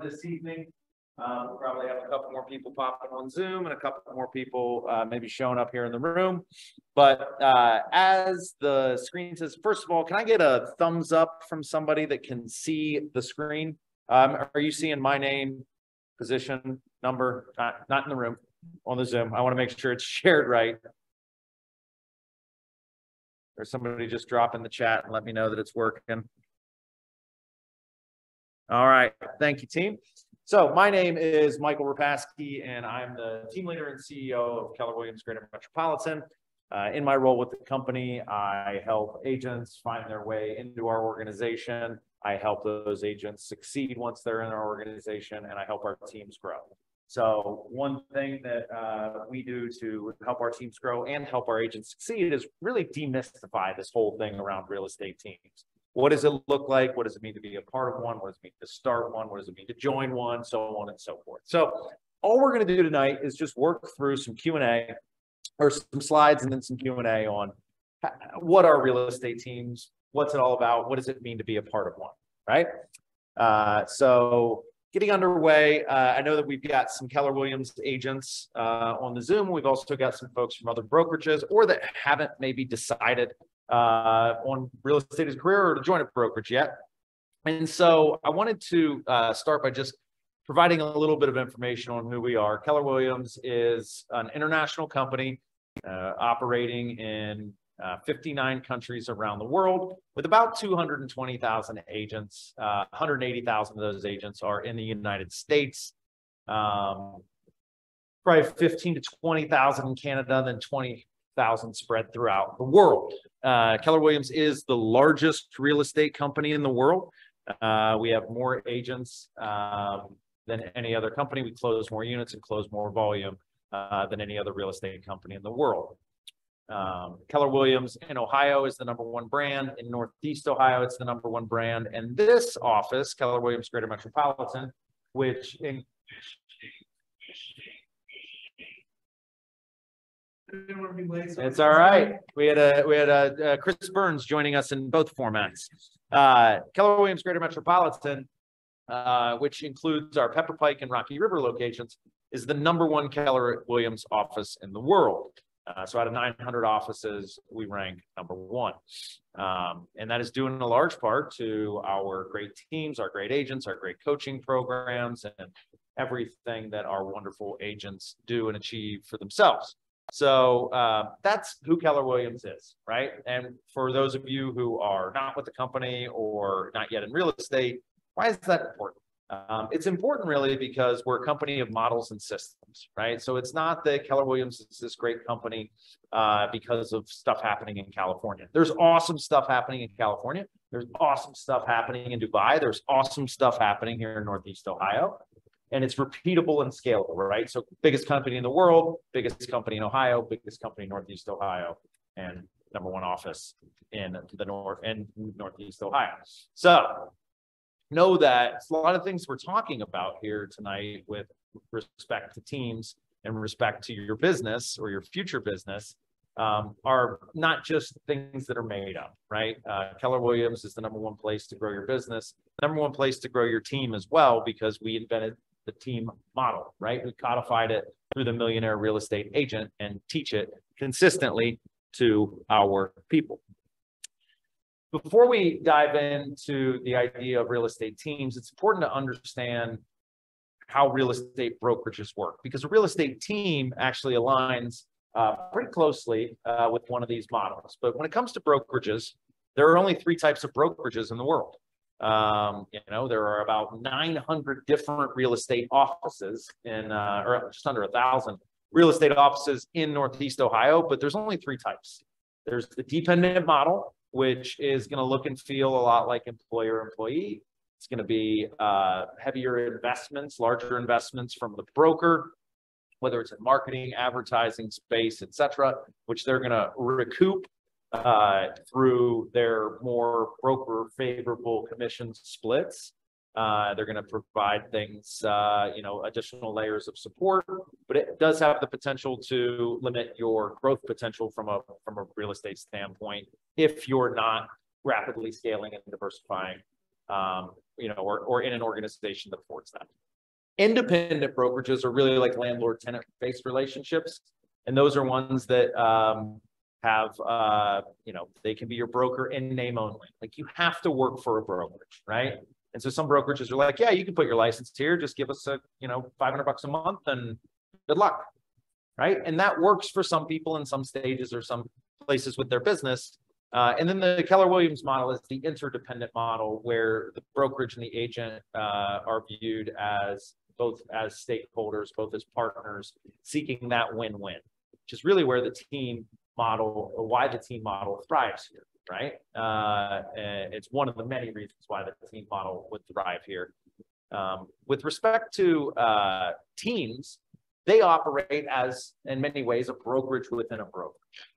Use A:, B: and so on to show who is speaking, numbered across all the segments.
A: this evening. We'll probably have a couple more people popping on Zoom and a couple more people maybe showing up here in the room. But as the screen says, first of all, can I get a thumbs up from somebody that can see the screen? Are you seeing my name, position, number? Not in the room, on the Zoom. I want to make sure it's shared right. Or somebody just drop in the chat and let me know that it's working. All right, thank you, team. So my name is Michael Rapaski, and I'm the team leader and CEO of Keller Williams Greater Metropolitan. In my role with the company, I help agents find their way into our organization. I help those agents succeed once they're in our organization, and I help our teams grow. So one thing that we do to help our teams grow and help our agents succeed is really demystify this whole thing around real estate teams. What does it look like? What does it mean to be a part of one? What does it mean to start one? What does it mean to join one? So on and so forth. So all we're going to do tonight is just work through some Q&A or some slides and then some Q&A on what are real estate teams? What's it all about? What does it mean to be a part of one, right? So getting underway, I know that we've got some Keller Williams agents on the Zoom. We've also got some folks from other brokerages or that haven't maybe decided on real estate as a career or to join a brokerage yet. And so I wanted to start by just providing a little bit of information on who we are. Keller Williams is an international company operating in 59 countries around the world with about 220,000 agents. 180,000 of those agents are in the United States. Probably 15 to 20,000 in Canada, then 20,000 spread throughout the world. Keller Williams is the largest real estate company in the world. We have more agents than any other company. We close more units and close more volume than any other real estate company in the world. Keller Williams in Ohio is the #1 brand. In Northeast Ohio, it's the #1 brand. And this office, Keller Williams Greater Metropolitan, which in it's all right. We had Chris Burns joining us in both formats. Keller Williams Greater Metropolitan, which includes our Pepper Pike and Rocky River locations, is the #1 Keller Williams office in the world. So out of 900 offices, we rank #1. And that is due in a large part to our great teams, our great agents, our great coaching programs, and everything that our wonderful agents do and achieve for themselves. So that's who Keller Williams is, right? And for those of you who are not with the company or not yet in real estate, why is that important? It's important really because we're a company of models and systems, right? So it's not that Keller Williams is this great company because of stuff happening in California. There's awesome stuff happening in California. There's awesome stuff happening in Dubai. There's awesome stuff happening here in Northeast Ohio. And it's repeatable and scalable, right? So biggest company in the world, biggest company in Ohio, biggest company in Northeast Ohio, and #1 office in the north and Northeast Ohio. So know that a lot of things we're talking about here tonight with respect to teams and respect to your business or your future business are not just things that are made up, right? Keller Williams is the #1 place to grow your business, the #1 place to grow your team as well, because we invented the team model, right? We codified it through the Millionaire Real Estate Agent and teach it consistently to our people. Before we dive into the idea of real estate teams, it's important to understand how real estate brokerages work, because a real estate team actually aligns pretty closely with one of these models. But when it comes to brokerages, there are only 3 types of brokerages in the world. There are about 900 different real estate offices or just under 1,000 real estate offices in Northeast Ohio, but there's only 3 types. There's the dependent model, which is going to look and feel a lot like employer-employee. It's going to be heavier investments, larger investments from the broker, whether it's in marketing, advertising space, et cetera, which they're going to recoup through their more broker favorable commission splits. They're going to provide things, additional layers of support, but it does have the potential to limit your growth potential from a real estate standpoint if you're not rapidly scaling and diversifying or in an organization that affords that. Independent brokerages are really like landlord-tenant-based relationships, and those are ones that have, they can be your broker in name only. Like you have to work for a brokerage, right? And so some brokerages are like, yeah, you can put your license here, just give us $500 a month and good luck, right? And that works for some people in some stages or some places with their business. And then the Keller Williams model is the interdependent model where the brokerage and the agent are viewed as both as stakeholders, both as partners, seeking that win-win, which is really where the team model, or why the team model thrives here, right? And it's one of the many reasons why the team model would thrive here. With respect to teams, they operate as, in many ways, a brokerage within a brokerage,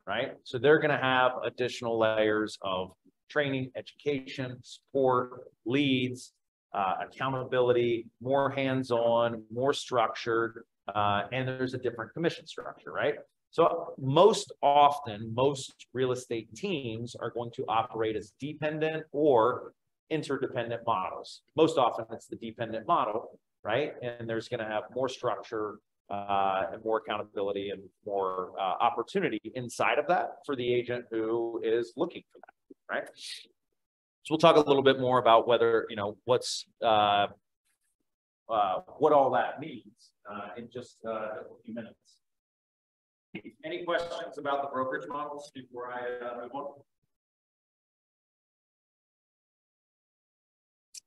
A: right? So they're going to have additional layers of training, education, support, leads, accountability, more hands-on, more structured, and there's a different commission structure, right? So most often, most real estate teams are going to operate as dependent or interdependent models. Most often it's the dependent model, right? And there's going to have more structure and more accountability and more opportunity inside of that for the agent who is looking for that, right? So we'll talk a little bit more about whether, what all that means in just a few minutes. Any questions about the brokerage models before I move on?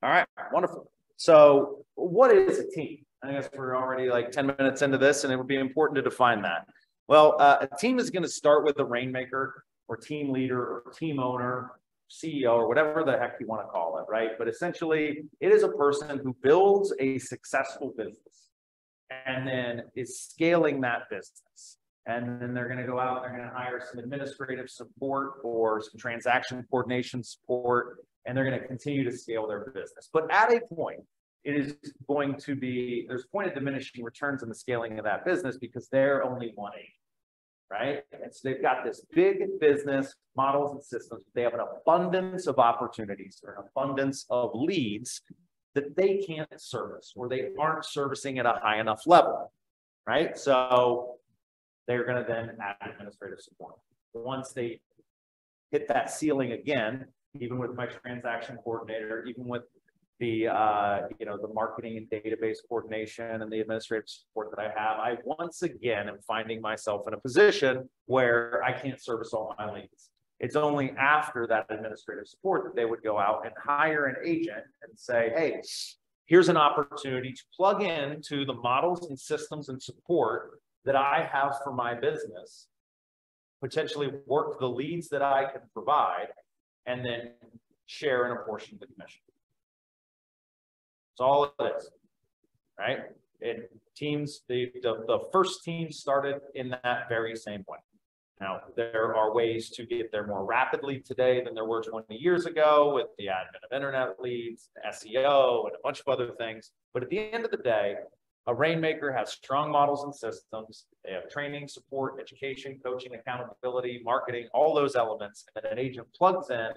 A: All right, wonderful. So what is a team? I guess we're already like 10 minutes into this, and it would be important to define that. Well, a team is going to start with a rainmaker or team leader or team owner, CEO, or whatever the heck you want to call it, right? But essentially, it is a person who builds a successful business and then is scaling that business. And then they're going to go out, they're going to hire some administrative support or some transaction coordination support, and they're going to continue to scale their business. But at a point, it is going to be, there's a point of diminishing returns in the scaling of that business because they're only one agent, right? And so they've got this big business models and systems. They have an abundance of opportunities or an abundance of leads that they can't service or they aren't servicing at a high enough level, right? So they're going to then add administrative support. Once they hit that ceiling again, even with my transaction coordinator, even with the the marketing and database coordination and the administrative support that I have, I once again am finding myself in a position where I can't service all my leads. It's only after that administrative support that they would go out and hire an agent and say, hey, here's an opportunity to plug into the models and systems and support that I have for my business, potentially work the leads that I can provide, and then share in a portion of the commission. That's all it is, right? Teams, the first team started in that very same way. Now, there are ways to get there more rapidly today than there were 20 years ago with the advent of internet leads, SEO, and a bunch of other things. But at the end of the day, a rainmaker has strong models and systems. They have training, support, education, coaching, accountability, marketing, all those elements. And an agent plugs in,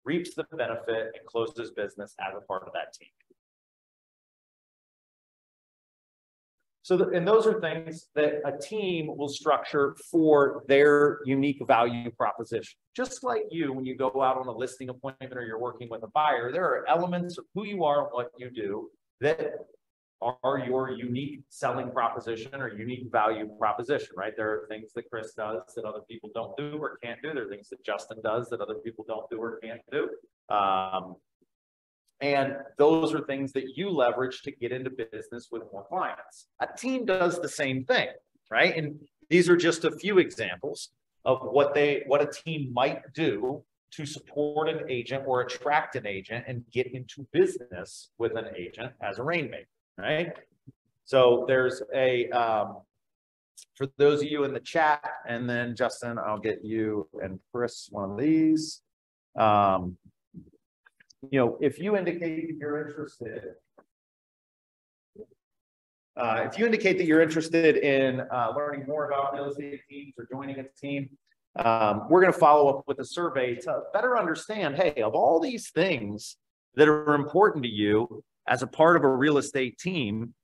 A: reaps the benefit, and closes business as a part of that team. So, and those are things that a team will structure for their unique value proposition. Just like you, when you go out on a listing appointment or you're working with a buyer, there are elements of who you are and what you do that are your unique selling proposition or unique value proposition, right? There are things that Chris does that other people don't do or can't do. There are things that Justin does that other people don't do or can't do. And those are things that you leverage to get into business with more clients. A team does the same thing, right? And these are just a few examples of what a team might do to support an agent or attract an agent and get into business with an agent as a rainmaker, right? So there's a, for those of you in the chat, and then Justin, I'll get you and Chris one of these. If you indicate that you're interested, in learning more about real estate teams or joining a team, we're going to follow up with a survey to better understand, hey, of all these things that are important to you as a part of a real estate team,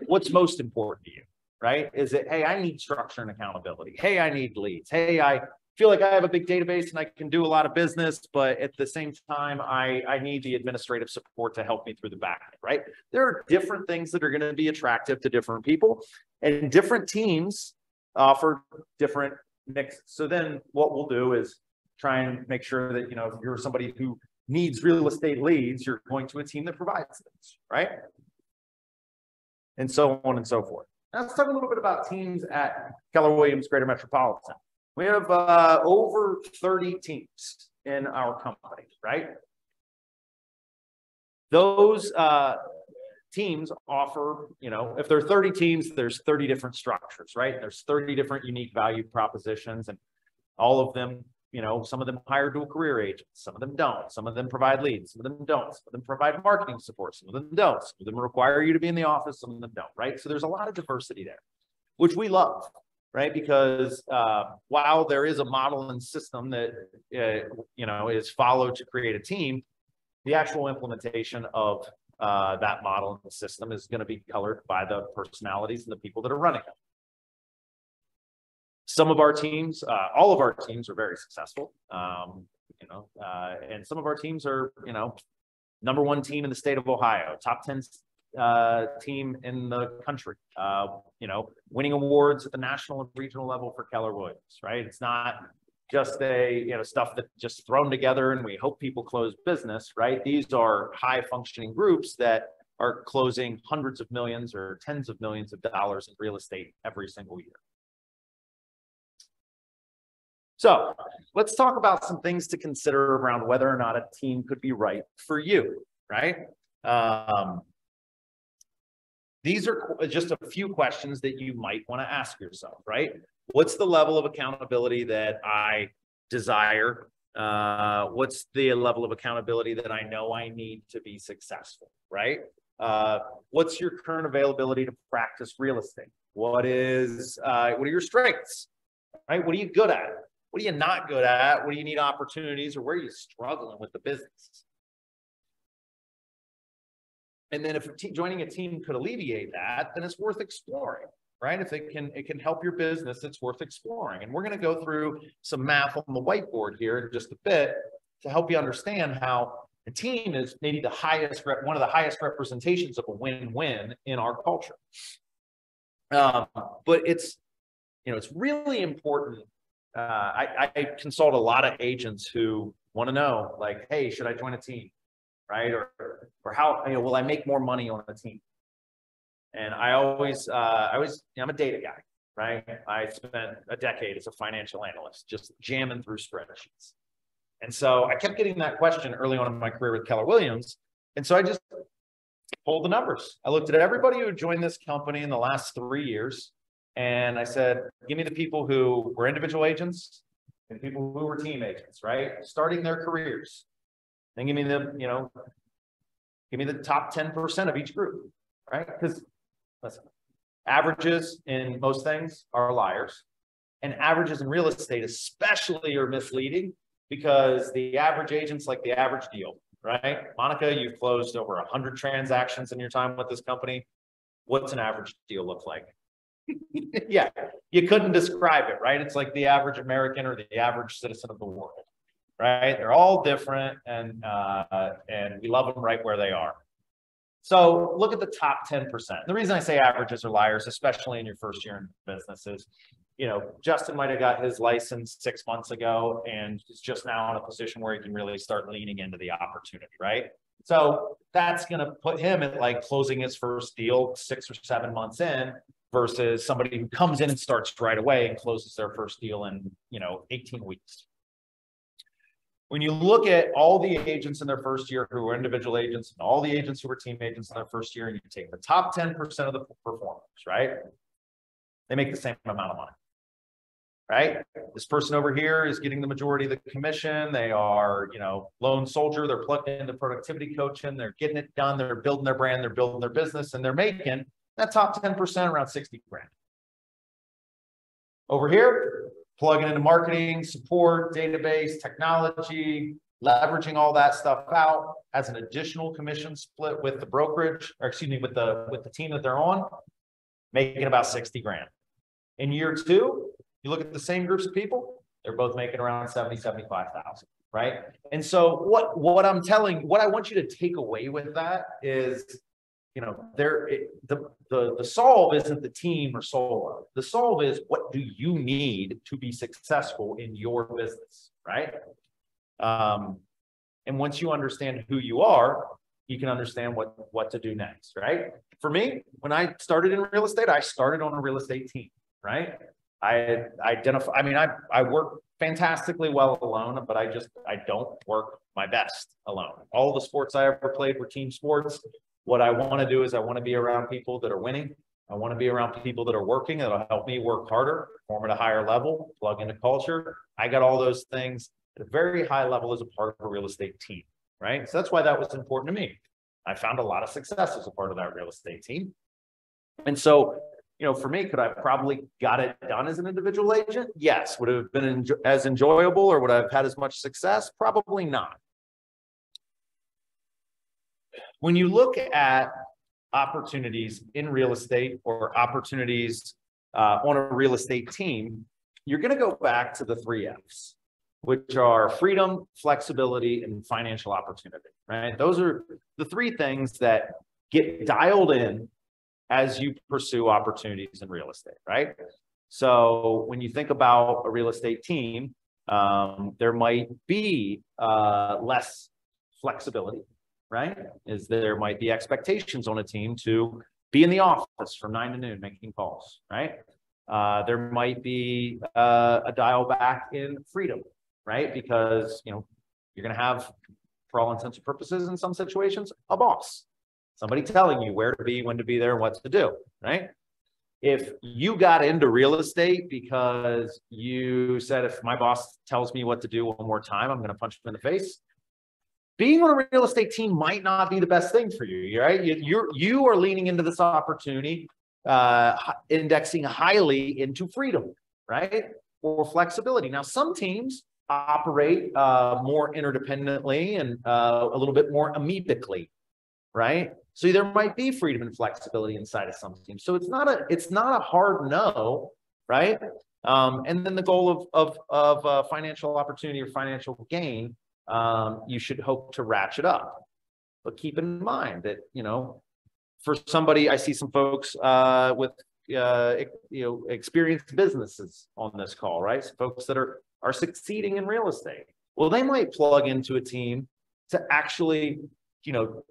A: what's most important to you, right? Is it, hey, I need structure and accountability. Hey, I need leads. Hey, I feel like I have a big database and I can do a lot of business, but at the same time, I need the administrative support to help me through the back end, right? There are different things that are going to be attractive to different people, and different teams offer different mixes. So then what we'll do is try and make sure that, if you're somebody who needs real estate leads, you're going to a team that provides things, right? And so on and so forth. Now let's talk a little bit about teams at Keller Williams Greater Metropolitan. We have over 30 teams in our company, right? Those teams offer, if there are 30 teams, there's 30 different structures, right? There's 30 different unique value propositions, and all of them, some of them hire dual career agents, some of them don't, some of them provide leads, some of them don't, some of them provide marketing support, some of them don't, some of them require you to be in the office, some of them don't, right? So there's a lot of diversity there, which we love, right? Because while there is a model and system that, is followed to create a team, the actual implementation of that model and the system is going to be colored by the personalities and the people that are running them. Some of our teams, all of our teams are very successful, and some of our teams are, #1 team in the state of Ohio, top 10 team in the country, winning awards at the national and regional level for Keller Williams, right? It's not just stuff that's just thrown together and we hope people close business, right? These are high functioning groups that are closing hundreds of millions or tens of millions of dollars in real estate every single year. So let's talk about some things to consider around whether or not a team could be right for you, right? These are just a few questions that you might want to ask yourself, right? What's the level of accountability that I desire? What's the level of accountability that I know I need to be successful, right? What's your current availability to practice real estate? What are your strengths, right? What are you good at? What are you not good at? What do you need opportunities, or where are you struggling with the business? And then if joining a team could alleviate that, then it's worth exploring, right? If it can help your business, it's worth exploring. And we're going to go through some math on the whiteboard here in just a bit to help you understand how a team is maybe one of the highest representations of a win-win in our culture. But it's really important. I consult a lot of agents who want to know, like, hey, should I join a team, right? Or how, will I make more money on a team? And I'm a data guy, right? I spent a decade as a financial analyst, just jamming through spreadsheets. And so I kept getting that question early on in my career with Keller Williams. And so I just pulled the numbers. I looked at everybody who joined this company in the last 3 years. And I said, give me the people who were individual agents and people who were team agents, right? Starting their careers. Then give me the top 10% of each group, right? Because listen, averages in most things are liars. And averages in real estate especially are misleading because the average agent's like the average deal, right? Monica, you've closed over 100 transactions in your time with this company. What's an average deal look like? Yeah, you couldn't describe it, right? It's like the average American or the average citizen of the world, right? They're all different, and we love them right where they are. So look at the top 10%. The reason I say averages are liars, especially in your first year in business, is, Justin might have got his license 6 months ago and is just now in a position where he can really start leaning into the opportunity, right? So that's going to put him at like closing his first deal 6 or 7 months in, versus somebody who comes in and starts right away and closes their first deal in, 18 weeks. When you look at all the agents in their first year who are individual agents and all the agents who are team agents in their first year, and you take the top 10% of the performers, right? They make the same amount of money, right? This person over here is getting the majority of the commission. They are, lone soldier. They're plugged into productivity coaching. They're getting it done. They're building their brand. They're building their business, and they're making that top 10% around 60 grand. Over here, plugging into marketing, support, database, technology, leveraging all that stuff out as an additional commission split with the brokerage, or excuse me, with the team that they're on, making about 60 grand. In year two, you look at the same groups of people, they're both making around 70, 75,000, right? And so what I want you to take away with that is, you know, the solve isn't the team or solo. The solve is, what do you need to be successful in your business, right? And once you understand who you are, you can understand what to do next, right? For me, when I started in real estate, I started on a real estate team, right? I work fantastically well alone, but I don't work my best alone. All the sports I ever played were team sports. What I want to do is I want to be around people that are winning. I want to be around people that are working. That'll help me work harder, perform at a higher level, plug into culture. I got all those things at a very high level as a part of a real estate team, right? So that's why that was important to me. I found a lot of success as a part of that real estate team. And so, you know, for me, could I probably got it done as an individual agent? Yes. Would it have been as enjoyable, or would I have had as much success? Probably not. When you look at opportunities in real estate or opportunities on a real estate team, you're going to go back to the 3 F's, which are freedom, flexibility, and financial opportunity, right? Those are the 3 things that get dialed in as you pursue opportunities in real estate, right? So when you think about a real estate team, there might be less flexibility, right? There might be expectations on a team to be in the office from 9 to noon making calls, right? There might be a dial back in freedom, right? Because, you know, you're going to have, for all intents and purposes, in some situations, a boss, somebody telling you where to be, when to be there, and what to do, right? If you got into real estate because you said, if my boss tells me what to do one more time, I'm going to punch him in the face, being on a real estate team might not be the best thing for you, right? You are leaning into this opportunity, indexing highly into freedom, right? Or flexibility. Now, some teams operate more interdependently and a little bit more amicably, right? So there might be freedom and flexibility inside of some teams. So it's not a hard no, right? And then the goal of financial opportunity or financial gain, you should hope to ratchet up. But keep in mind that, you know, for somebody, I see some folks with experienced businesses on this call, right? Some folks that are succeeding in real estate. Well, they might plug into a team to actually, you know,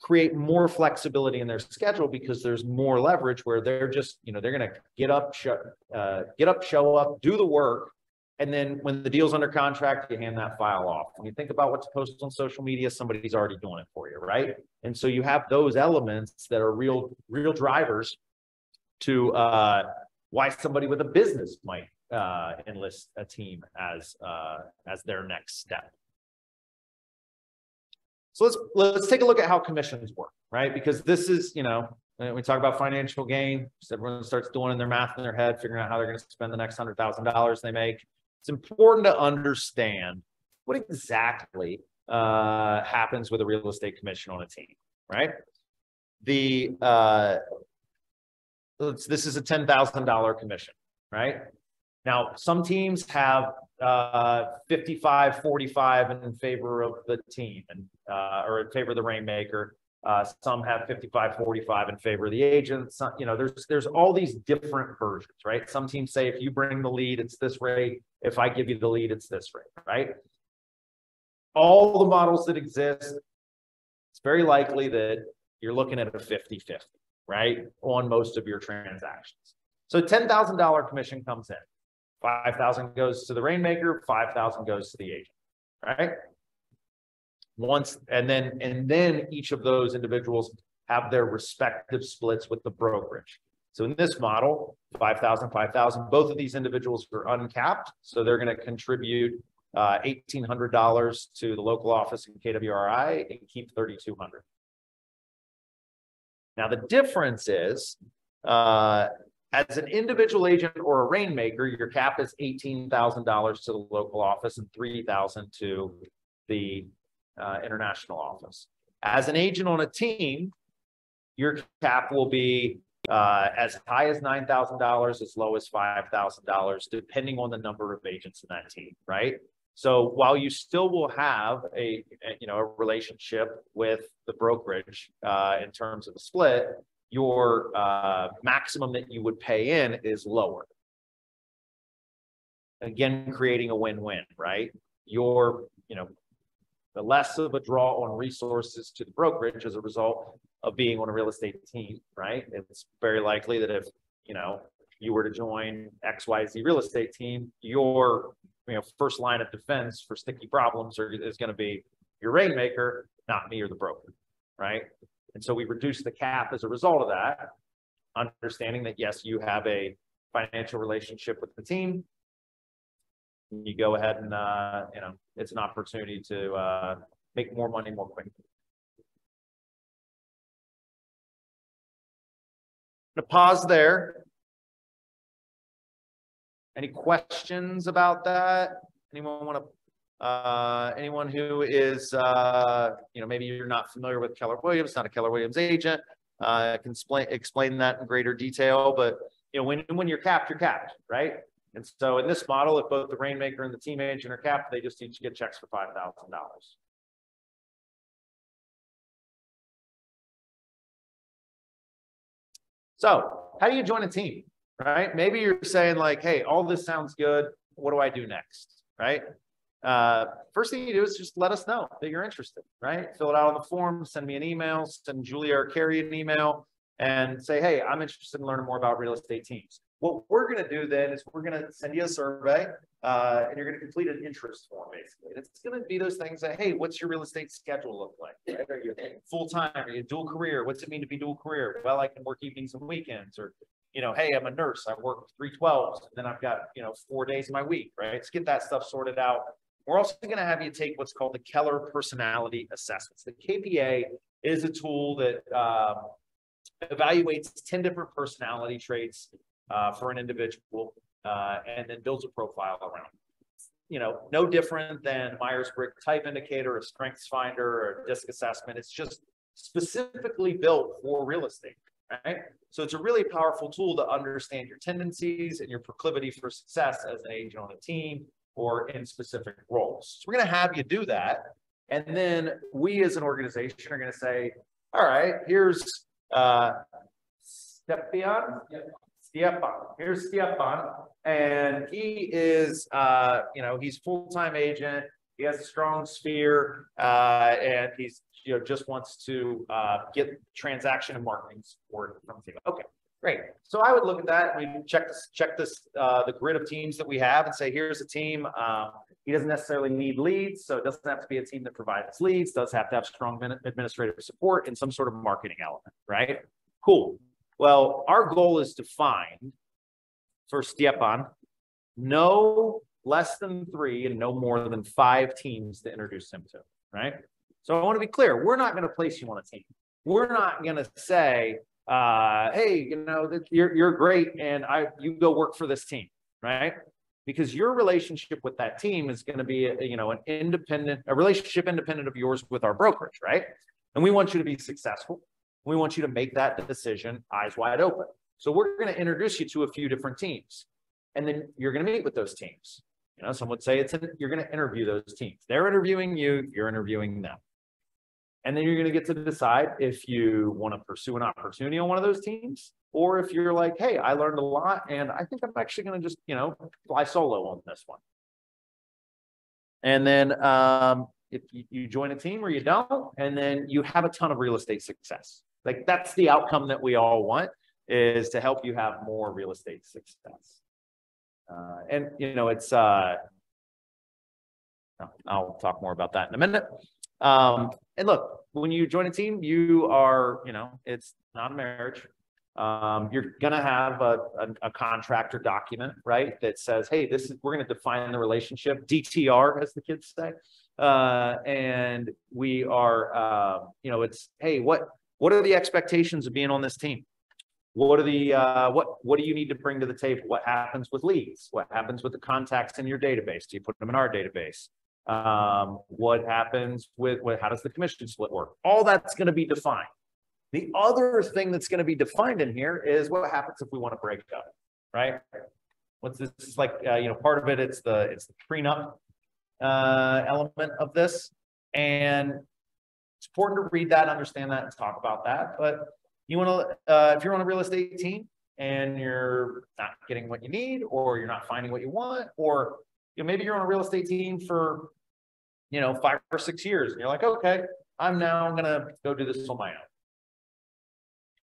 A: create more flexibility in their schedule, because there's more leverage where they're just, you know, they're going to get up, show up, do the work. And then when the deal's under contract, you hand that file off. When you think about what to post on social media, somebody's already doing it for you, right? And so you have those elements that are real drivers to why somebody with a business might enlist a team as their next step. So let's take a look at how commissions work, right? Because this is, you know, when we talk about financial gain, everyone starts doing their math in their head, figuring out how they're going to spend the next $100,000 they make. It's important to understand what exactly happens with a real estate commission on a team, right? This is a $10,000 commission, right? Now, some teams have 55-45 in favor of the team, and or in favor of the rainmaker. Some have 55-45 in favor of the agent. Some, you know, there's all these different versions, right? Some teams say, if you bring the lead, it's this rate. If I give you the lead, it's this rate, right? All the models that exist, it's very likely that you're looking at a 50-50, right? On most of your transactions. So $10,000 commission comes in. 5,000 goes to the rainmaker, 5,000 goes to the agent, right? And then each of those individuals have their respective splits with the brokerage. So in this model, 5,000, 5,000, both of these individuals are uncapped. So they're going to contribute $1,800 to the local office in KWRI and keep $3,200. Now the difference is As an individual agent or a rainmaker, your cap is $18,000 to the local office and $3,000 to the international office. As an agent on a team, your cap will be as high as $9,000, as low as $5,000, depending on the number of agents in that team, right? So while you still will have a relationship with the brokerage in terms of the split, your maximum that you would pay in is lower. Again, creating a win-win, right? The less of a draw on resources to the brokerage as a result of being on a real estate team, right? It's very likely that if, you were to join XYZ real estate team, your, first line of defense for sticky problems is going to be your rainmaker, not me or the broker, right? And so we reduce the cap as a result of that, understanding that, yes, you have a financial relationship with the team. You go ahead and, it's an opportunity to make more money more quickly. I'm going to pause there. Any questions about that? Anyone want to, anyone who is, maybe you're not familiar with Keller Williams, not a Keller Williams agent, I can explain that in greater detail, but, when you're capped, right? And so in this model, if both the rainmaker and the team agent are capped, they just each get checks for $5,000. So how do you join a team, right? Maybe you're saying like, hey, all this sounds good. What do I do next, right? First thing you do is just let us know that you're interested, right? Fill it out on the form, send me an email, send Julia or Carrie an email and say, hey, I'm interested in learning more about real estate teams. What we're going to do then is we're going to send you a survey and you're going to complete an interest form, basically. And it's going to be those things that, hey, what's your real estate schedule look like? Right? Are you full-time? Are you dual career? What's it mean to be dual career? Well, I can work evenings and weekends. Or, hey, I'm a nurse. I work 3/12s. And then I've got, 4 days in my week, right? Let's get that stuff sorted out. We're also going to have you take what's called the Keller Personality Assessments. The KPA is a tool that evaluates 10 different personality traits for an individual and then builds a profile around it. No different than Myers-Briggs Type Indicator, a Strengths Finder, or a DISC assessment. It's just specifically built for real estate, right? So it's a really powerful tool to understand your tendencies and your proclivity for success as an agent on a team or in specific roles. So we're going to have you do that. And then we as an organization are going to say, all right, here's Stepan. Here's Stepan, and he is, he's full-time agent. He has a strong sphere, and he's, just wants to get transaction and marketing support from the team. Okay, great. So I would look at that. We check the grid of teams that we have and say, here's a team. He doesn't necessarily need leads, so it doesn't have to be a team that provides leads. Does have to have strong administrative support and some sort of marketing element, right? Cool. Well, our goal is to find, for Stepan, no less than 3 and no more than 5 teams to introduce him to, right? So I want to be clear. We're not going to place you on a team. We're not going to say, hey, you're great and you go work for this team, right? Because your relationship with that team is going to be, a relationship independent of yours with our brokerage, right? And we want you to be successful. We want you to make that decision eyes wide open. So we're going to introduce you to a few different teams, and then you're going to meet with those teams. Some would say you're going to interview those teams. They're interviewing you, you're interviewing them. And then you're going to get to decide if you want to pursue an opportunity on one of those teams, or if you're like, hey, I learned a lot, and I think I'm actually going to just, fly solo on this one. And then if you join a team or you don't, and then you have a ton of real estate success. Like that's the outcome that we all want, is to help you have more real estate success. And it's I'll talk more about that in a minute. And look, when you join a team, you are, it's not a marriage. You're gonna have a contractor document, right? That says, hey, we're gonna define the relationship, DTR, as the kids say. And we are, it's, hey, what are the expectations of being on this team? What are the what do you need to bring to the table? What happens with leads? What happens with the contacts in your database? Do you put them in our database? What happens with how does the commission split work? All that's going to be defined. The other thing that's going to be defined in here is what happens if we want to break up, right? What's this is like, part of it, it's the prenup element of this. And it's important to read that, understand that, and talk about that. But you want to, if you're on a real estate team and you're not getting what you need, or you're not finding what you want, or maybe you're on a real estate team for 5 or 6 years, and you're like, okay, I'm gonna go do this on my own.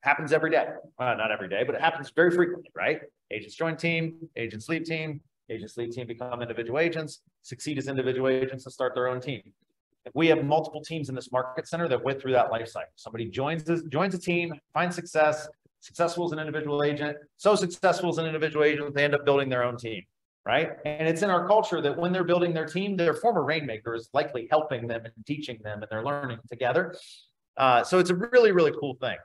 A: Happens every day. Not every day, but it happens very frequently, right? Agents join team, agents leave team, agents leave team, become individual agents, succeed as individual agents, and start their own team. We have multiple teams in this market center that went through that life cycle. Somebody joins a team, finds success, successful as an individual agent, so successful as an individual agent, they end up building their own team, right? And it's in our culture that when they're building their team, their former rainmaker is likely helping them and teaching them, and they're learning together. So it's a really, really cool thing.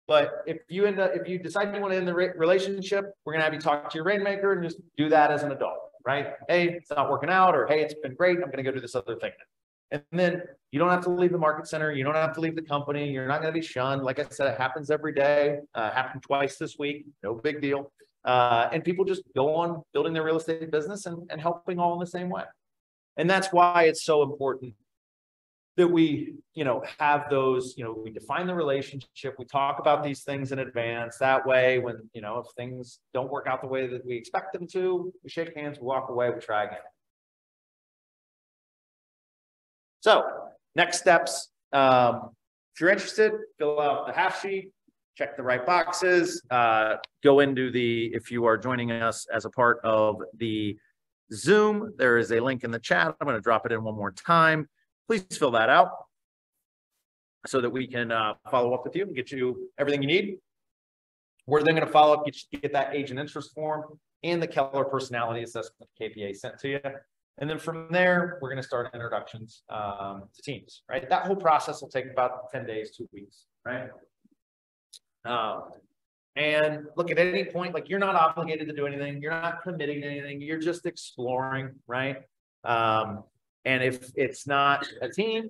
A: But if you decide you want to end the relationship, we're going to have you talk to your rainmaker and just do that as an adult, right? Hey, it's not working out, or hey, it's been great, I'm going to go do this other thing. And then you don't have to leave the market center. You don't have to leave the company. You're not going to be shunned. Like I said, it happens every day. Happened twice this week. No big deal. And people just go on building their real estate business and helping all in the same way. And that's why it's so important that we, have those, we define the relationship. We talk about these things in advance. That way, when, if things don't work out the way that we expect them to, we shake hands, we walk away, we try again. So next steps, if you're interested, fill out the half sheet, check the right boxes, go into if you are joining us as a part of the Zoom, there is a link in the chat. I'm going to drop it in one more time. Please fill that out so that we can follow up with you and get you everything you need. We're then going to follow up, get that agent interest form and the Keller personality assessment KPA sent to you. And then from there, we're going to start introductions to teams, right? That whole process will take about 10 days, 2 weeks, right? And look, at any point, like, you're not obligated to do anything. You're not committing to anything. You're just exploring, right? And if it's not a team,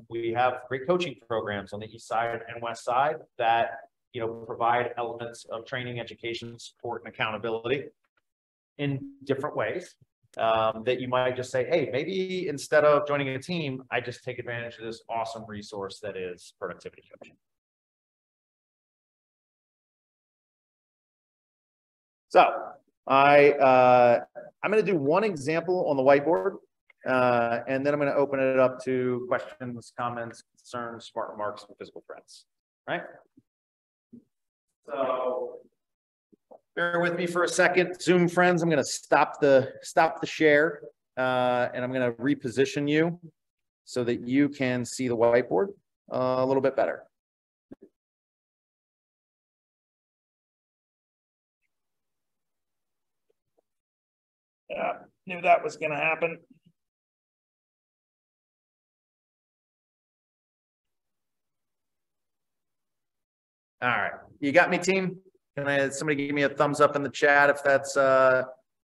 A: we have great coaching programs on the East Side and West Side that, provide elements of training, education, support, and accountability in different ways. That you might just say, hey, maybe instead of joining a team, I just take advantage of this awesome resource that is productivity coaching. So I'm going to do one example on the whiteboard, and then I'm going to open it up to questions, comments, concerns, smart remarks, and physical threats. Right? So bear with me for a second, Zoom friends. I'm going to stop the share, and I'm going to reposition you so that you can see the whiteboard a little bit better. Knew that was going to happen. All right, you got me, team? Can somebody give me a thumbs up in the chat if that's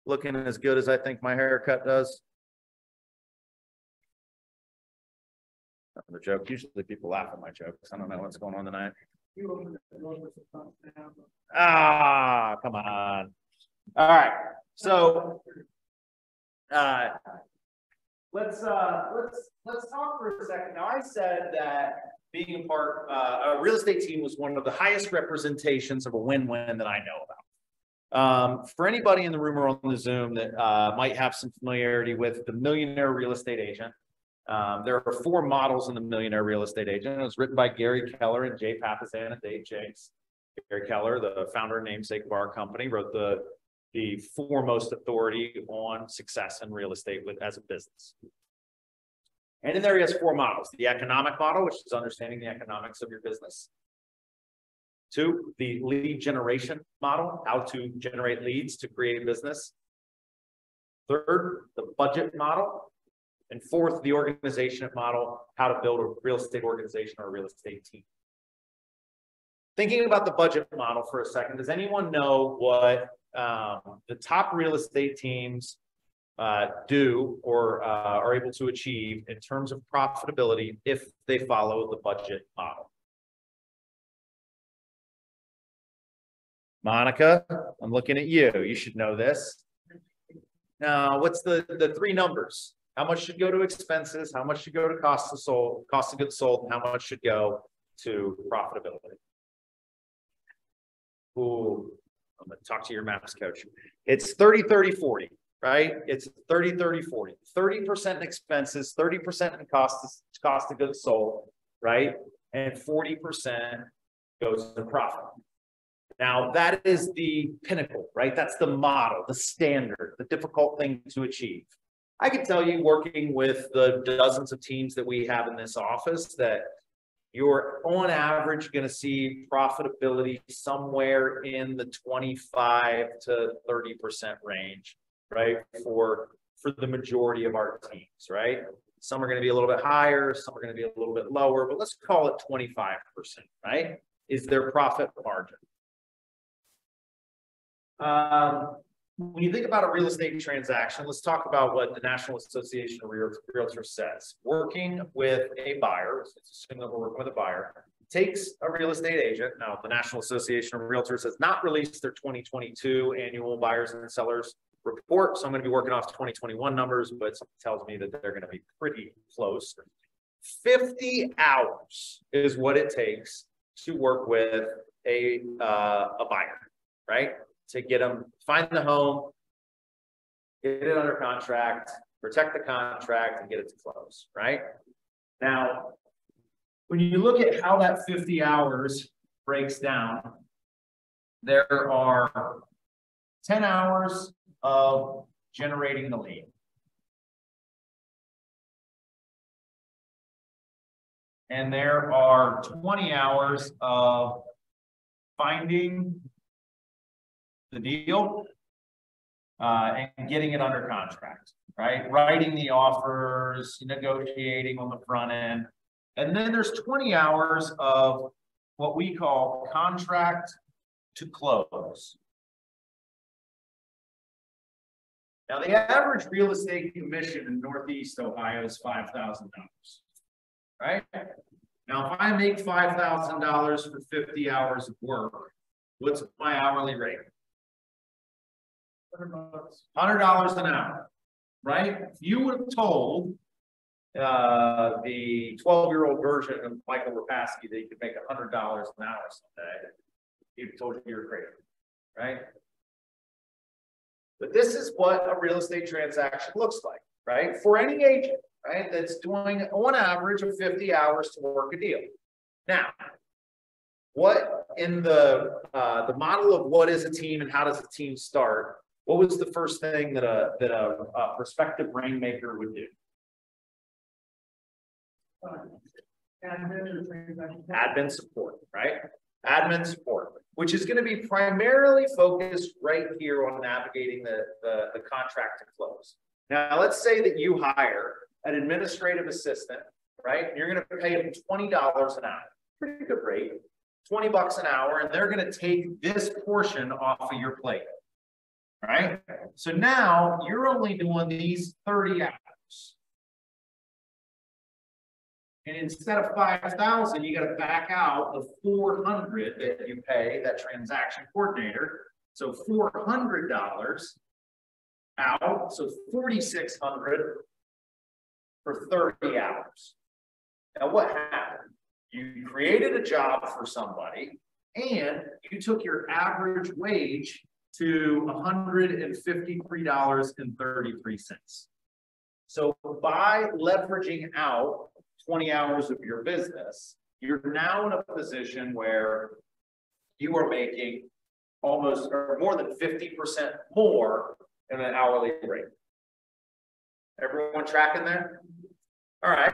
A: looking as good as I think my haircut does? The joke. Usually people laugh at my jokes. I don't know what's going on tonight. Ah, come on. All right. So let's talk for a second. Now, I said that being a part, a real estate team was one of the highest representations of a win-win that I know about. For anybody in the room or on the Zoom that might have some familiarity with the Millionaire Real Estate Agent, there are 4 models in the Millionaire Real Estate Agent. It was written by Gary Keller and Jay Papasan and Dave Jenks. Gary Keller, the founder and namesake of our company, wrote the foremost authority on success in real estate as a business. And in there, he has 4 models. The economic model, which is understanding the economics of your business. 2, the lead generation model, how to generate leads to create a business. 3rd, the budget model. And 4th, the organization model, how to build a real estate organization or a real estate team. thinking about the budget model for a second, does anyone know what the top real estate teams do or are able to achieve in terms of profitability if they follow the budget model? Monica, I'm looking at you. You should know this. Now, what's the three numbers? How much should go to expenses? How much should go to cost of goods sold? And how much should go to profitability? Ooh, I'm going to talk to your maps coach. It's 30, 30, 40, right? It's 30, 30, 40. 30% in expenses, 30% in cost of goods sold, right? And 40% goes to profit. Now, that is the pinnacle, right? That's the model, the standard, the difficult thing to achieve. I can tell you, working with the dozens of teams that we have in this office, that you're on average going to see profitability somewhere in the 25 to 30% range, right? For the majority of our teams, right? Some are going to be a little bit higher, some are going to be a little bit lower, but let's call it 25%, right? Is their profit margin. When you think about a real estate transaction, let's talk about what the National Association of Realtors says. Working with a buyer, let's assume that we're working with a buyer, takes a real estate agent. Now, the National Association of Realtors has not released their 2022 annual buyers and sellers report, so I'm going to be working off 2021 numbers, but something tells me that they're going to be pretty close. 50 hours is what it takes to work with a buyer, right? To get them, find the home, get it under contract, protect the contract, and get it to close, right? Now, when you look at how that 50 hours breaks down, there are 10 hours of generating the lead. And there are 20 hours of finding the deal and getting it under contract, right? Writing the offers, negotiating on the front end. And then there's 20 hours of what we call contract to close. Now, the average real estate commission in Northeast Ohio is $5,000, right? Now, if I make $5,000 for 50 hours of work, what's my hourly rate? $100 an hour, right? If you would have told the 12-year-old version of Michael Rapaski that you could make $100 an hour someday, he'd have told you you're crazy, right? But this is what a real estate transaction looks like, right? For any agent, right? That's doing on average of 50 hours to work a deal. Now, what in the model of what is a team and how does a team start? What was the first thing that a prospective rainmaker would do? Admin support, right? Admin support, which is going to be primarily focused right here on navigating the contract to close. Now, let's say that you hire an administrative assistant, right? You're going to pay them $20 an hour, pretty good rate, 20 bucks an hour, and they're going to take this portion off of your plate. Right? So now you're only doing these 30 hours. And instead of 5,000, you got to back out the 400 that you pay that transaction coordinator. So $400 out. So $4,600 for 30 hours. Now what happened? You created a job for somebody and you took your average wage to $153.33. So by leveraging out 20 hours of your business, you're now in a position where you are making almost or more than 50% more in an hourly rate. Everyone tracking there? All right.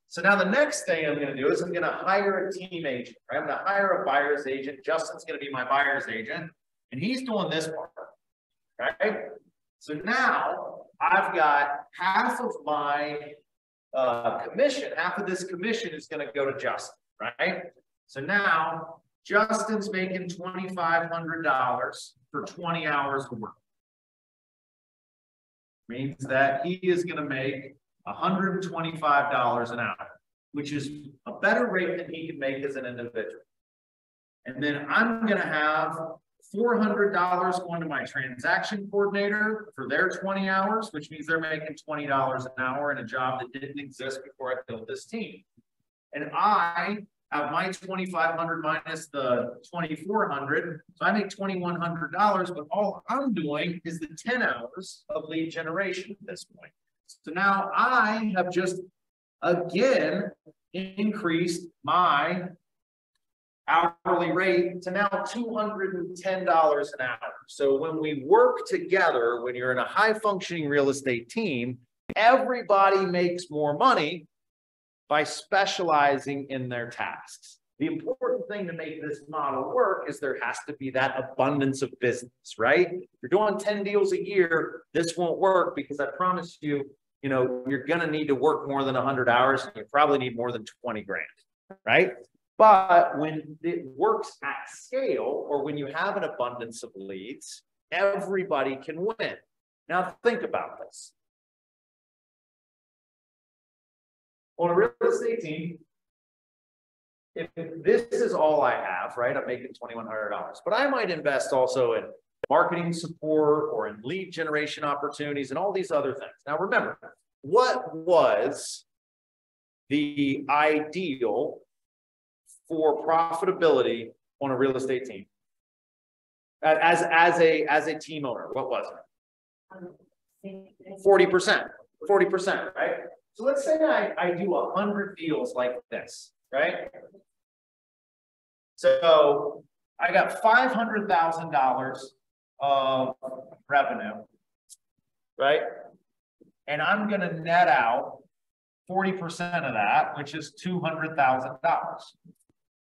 A: So now the next thing I'm going to do is I'm going to hire a team agent. Right? I'm going to hire a buyer's agent. Justin's going to be my buyer's agent. And he's doing this part, right? So now I've got half of my commission, half of this commission is going to go to Justin, right? So now Justin's making $2,500 for 20 hours of work. Means that he is going to make $125 an hour, which is a better rate than he can make as an individual. And then I'm going to have $400 going to my transaction coordinator for their 20 hours, which means they're making $20 an hour in a job that didn't exist before I built this team. And I have my $2,500 minus the $2,400, so I make $2,100, but all I'm doing is the 10 hours of lead generation at this point. So now I have just, again, increased my hourly rate to now $210 an hour. So when we work together, when you're in a high functioning real estate team, everybody makes more money by specializing in their tasks. The important thing to make this model work is there has to be that abundance of business, right? If you're doing 10 deals a year, this won't work because I promise you, you're going to need to work more than 100 hours and you probably need more than 20 grand, right? But when it works at scale, or when you have an abundance of leads, everybody can win. Now think about this. On a real estate team, if this is all I have, right, I'm making $2,100, but I might invest also in marketing support or in lead generation opportunities and all these other things. Now remember, what was the ideal for profitability on a real estate team? As a team owner, what was it? 40%, right? So let's say I do 100 deals like this, right? So I got $500,000 of revenue, right? And I'm going to net out 40% of that, which is $200,000.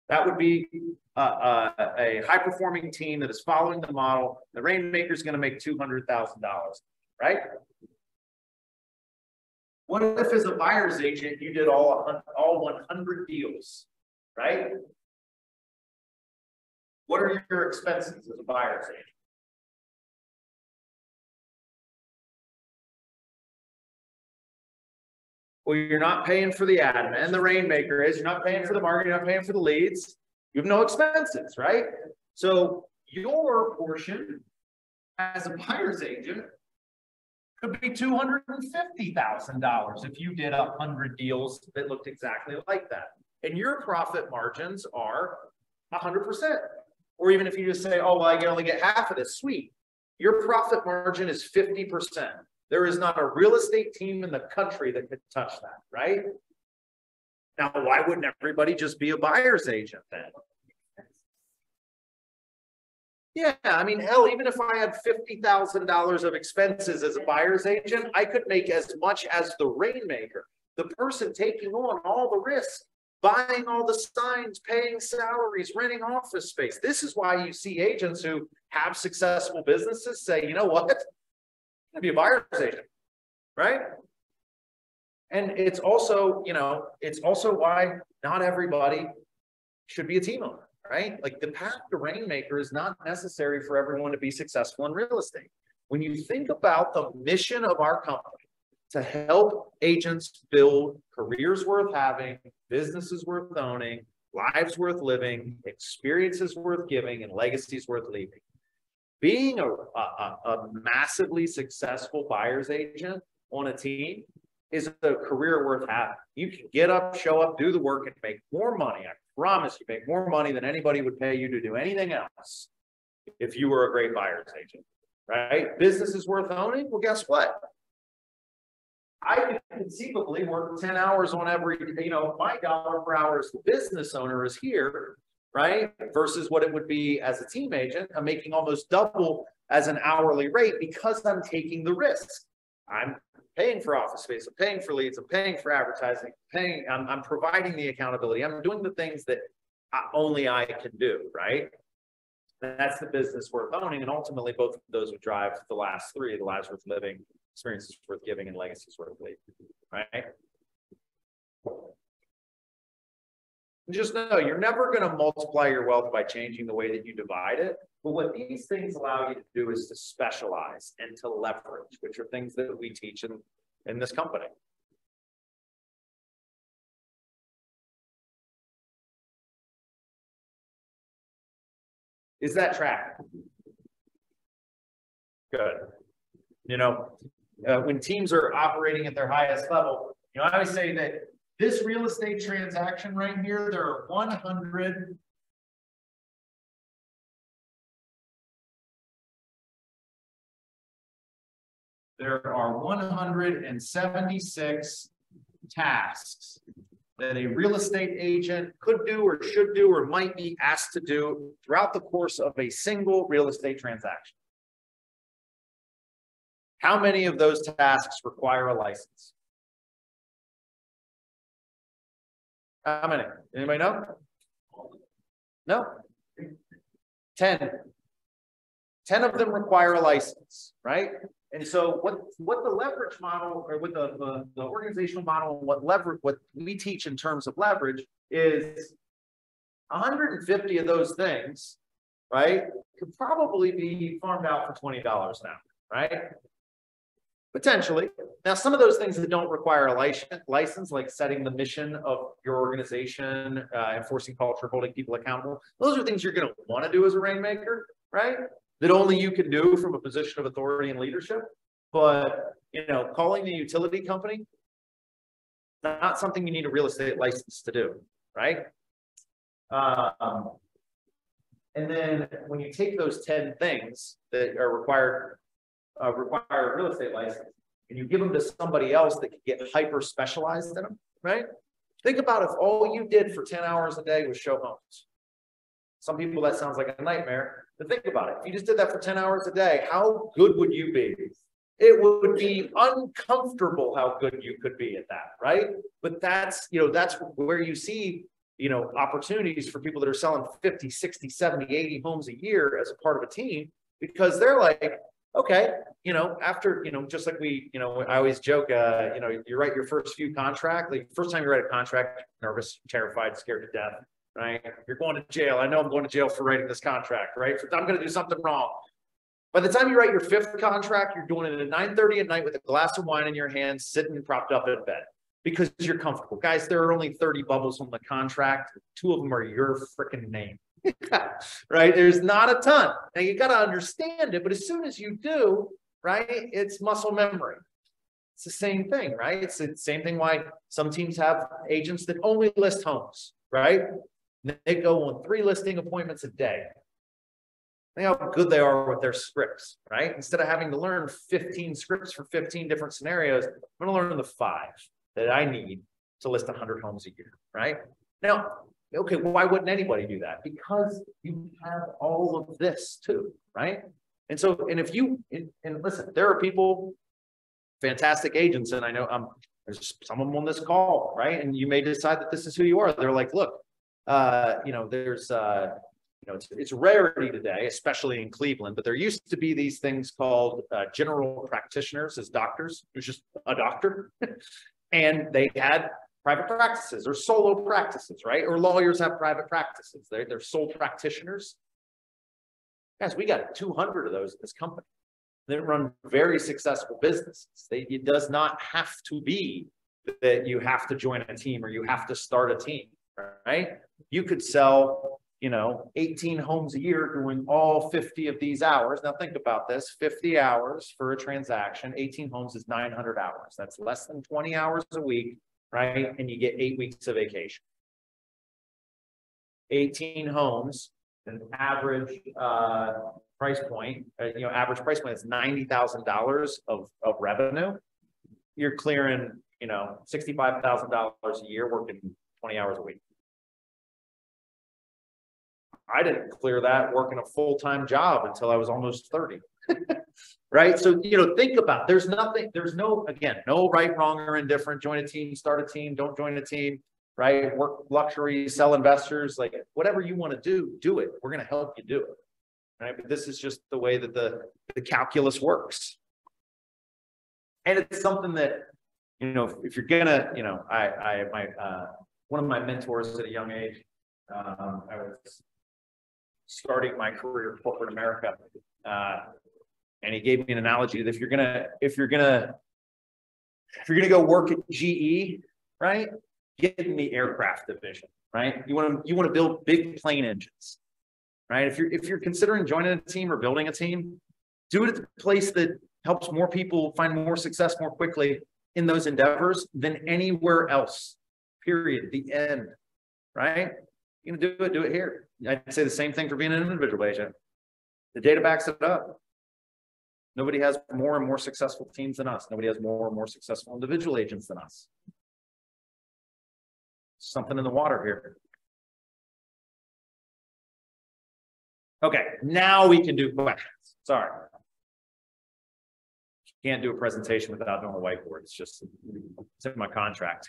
A: That would be a high-performing team that is following the model. The Rainmaker is going to make $200,000, right? What if, as a buyer's agent, you did all 100 deals, right? What are your expenses as a buyer's agent? Well, you're not paying for the admin. The Rainmaker is. You're not paying for the marketing. You're not paying for the leads. You have no expenses, right? So your portion as a buyer's agent could be $250,000 if you did 100 deals that looked exactly like that. And your profit margins are 100%. Or even if you just say, oh, well, I can only get half of this, sweet. Your profit margin is 50%. There is not a real estate team in the country that could touch that, right? Now, why wouldn't everybody just be a buyer's agent then? Yeah, I mean, hell, even if I had $50,000 of expenses as a buyer's agent, I could make as much as the Rainmaker, the person taking on all the risks, buying all the signs, paying salaries, renting office space. This is why you see agents who have successful businesses say, you know what, I'm gonna be a buyer's agent, right? And it's also, it's also why not everybody should be a team owner. Right? Like the path to Rainmaker is not necessary for everyone to be successful in real estate. When you think about the mission of our company to help agents build careers worth having, businesses worth owning, lives worth living, experiences worth giving, and legacies worth leaving, being a massively successful buyer's agent on a team is a career worth having. You can get up, show up, do the work, and make more money. I promise you make more money than anybody would pay you to do anything else if you were a great buyer's agent, right? Business is worth owning. Well, guess what? I could conceivably work 10 hours on every, my dollar per hour as the business owner is here, right? Versus what it would be as a team agent. I'm making almost double as an hourly rate because I'm taking the risk. I'm paying for office space, I'm paying for leads, I'm paying for advertising, I'm providing the accountability, I'm doing the things that only I can do, right? That's the business worth owning, and ultimately both of those would drive the last three, the lives worth living, experiences worth giving, and legacies worth leaving, right? Just know you're never going to multiply your wealth by changing the way that you divide it. But what these things allow you to do is to specialize and to leverage, which are things that we teach in this company. Is that track? Good. You know, when teams are operating at their highest level, you know, I always say that this real estate transaction right here, there are 176 tasks that a real estate agent could do or should do or might be asked to do throughout the course of a single real estate transaction. How many of those tasks require a license? How many? Anybody know? No. 10. 10 of them require a license, right? And so what the leverage model, or what the organizational model, what we teach in terms of leverage is 150 of those things, right, could probably be farmed out for $20 an hour, right? Potentially. Now, some of those things that don't require a license, like setting the mission of your organization, enforcing culture, holding people accountable, those are things you're going to want to do as a rainmaker, right? That only you can do from a position of authority and leadership. But, you know, calling the utility company, not something you need a real estate license to do, right? And then when you take those 10 things that are require a real estate license, and you give them to somebody else that can get hyper specialized in them, right? Think about if all you did for 10 hours a day was show homes. Some people that sounds like a nightmare, but think about it. If you just did that for 10 hours a day, how good would you be? It would be uncomfortable how good you could be at that, right? But that's, you know, that's where you see, you know, opportunities for people that are selling 50, 60, 70, 80 homes a year as a part of a team, because they're like, okay, you know, after, you know, just like we, you know, I always joke, you know, you write your first few contracts, like first time you write a contract, nervous, terrified, scared to death, right? You're going to jail. I know I'm going to jail for writing this contract, right? I'm going to do something wrong. By the time you write your 5th contract, you're doing it at 9:30 at night with a glass of wine in your hand, sitting propped up in bed because you're comfortable. Guys, there are only 30 bubbles on the contract. 2 of them are your freaking name. Right? There's not a ton. Now you got to understand it, but as soon as you do, right, it's muscle memory. It's the same thing, right? It's the same thing why some teams have agents that only list homes, right? They go on 3 listing appointments a day. Think how good they are with their scripts, right? Instead of having to learn 15 scripts for 15 different scenarios, I'm going to learn the 5 that I need to list 100 homes a year, right? Now, okay, why wouldn't anybody do that? Because you have all of this too, right? And so, and if you, and listen, there are people, fantastic agents, and I know there's some of them on this call, right? And you may decide that this is who you are. They're like, look, you know, there's, you know, it's rarity today, especially in Cleveland, but there used to be these things called general practitioners as doctors. It was just a doctor. And they had private practices or solo practices, right? Or lawyers have private practices. They're sole practitioners. Guys, we got 200 of those in this company. They run very successful businesses. It does not have to be that you have to join a team or you have to start a team, right? You could sell, you know, 18 homes a year doing all 50 of these hours. Now think about this, 50 hours for a transaction, 18 homes is 900 hours. That's less than 20 hours a week, right? And you get 8 weeks of vacation. 18 homes, an average price point, you know, average price point is $90,000 of revenue. You're clearing, you know, $65,000 a year working 20 hours a week. I didn't clear that working a full-time job until I was almost 30. Right? So, you know, think about, there's no, again, no right, wrong, or indifferent. Join a team, start a team, don't join a team, right? Work luxury, sell investors, like whatever you want to do it. We're going to help you do it. Right? But this is just the way that the calculus works. And it's something that, you know, if you're gonna, you know, one of my mentors at a young age. I was starting my career in corporate America, and he gave me an analogy that if you're gonna go work at GE, right, get in the aircraft division, right? You want to build big plane engines, right? If you're considering joining a team or building a team, do it at the place that helps more people find more success more quickly in those endeavors than anywhere else. Period. The end. Right? You're gonna do it here. I'd say the same thing for being an individual agent. The data backs it up. Nobody has more and more successful teams than us. Nobody has more and more successful individual agents than us. Something in the water here. Okay, now we can do questions. Sorry. Can't do a presentation without doing a whiteboard. It's in my contract.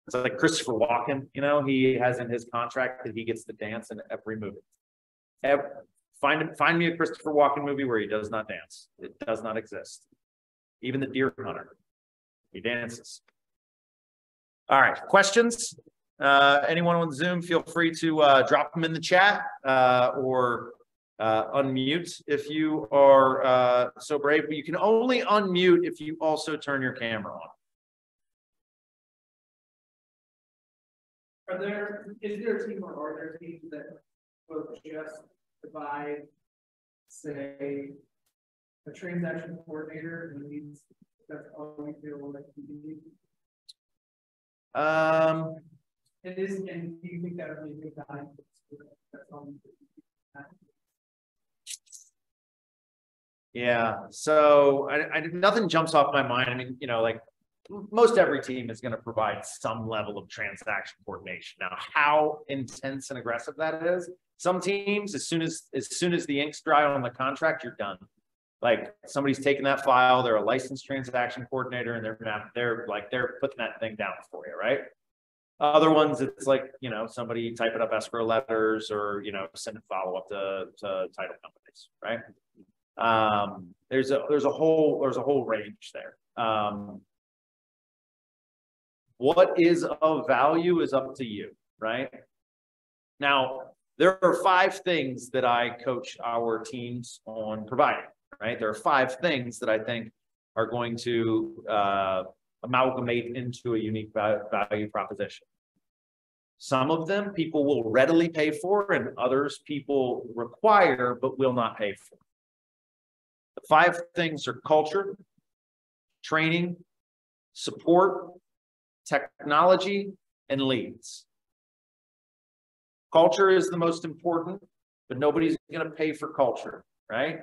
A: It's like Christopher Walken, he has in his contract that he gets to dance in every movie. Find me a Christopher Walken movie where he does not dance. It does not exist. Even The Deer Hunter, he dances. All right, questions? Anyone on Zoom, feel free to drop them in the chat or unmute if you are so brave. But you can only unmute if you also turn your camera on.
B: Is there a team or are there teams that both just provide, say, a transaction coordinator and needs, that's all we feel like we need? And do you think that would be a good time? That's all.
A: Yeah, so nothing jumps off my mind. I mean, like most every team is going to provide some level of transaction coordination. Now, how intense and aggressive that is, some teams, as soon as the ink's dry on the contract, you're done. Like somebody's taking that file, they're a licensed transaction coordinator, and they're putting that thing down for you, right? Other ones, it's like, somebody typing up escrow letters or, sending follow-up to title companies, right? There's a whole range there. What is of value is up to you, right? Now, there are 5 things that I coach our teams on providing, right? There are 5 things that I think are going to amalgamate into a unique value proposition. Some of them people will readily pay for, and others people require but will not pay for. The 5 things are culture, training, support, technology, and leads. Culture is the most important, but nobody's going to pay for culture, right?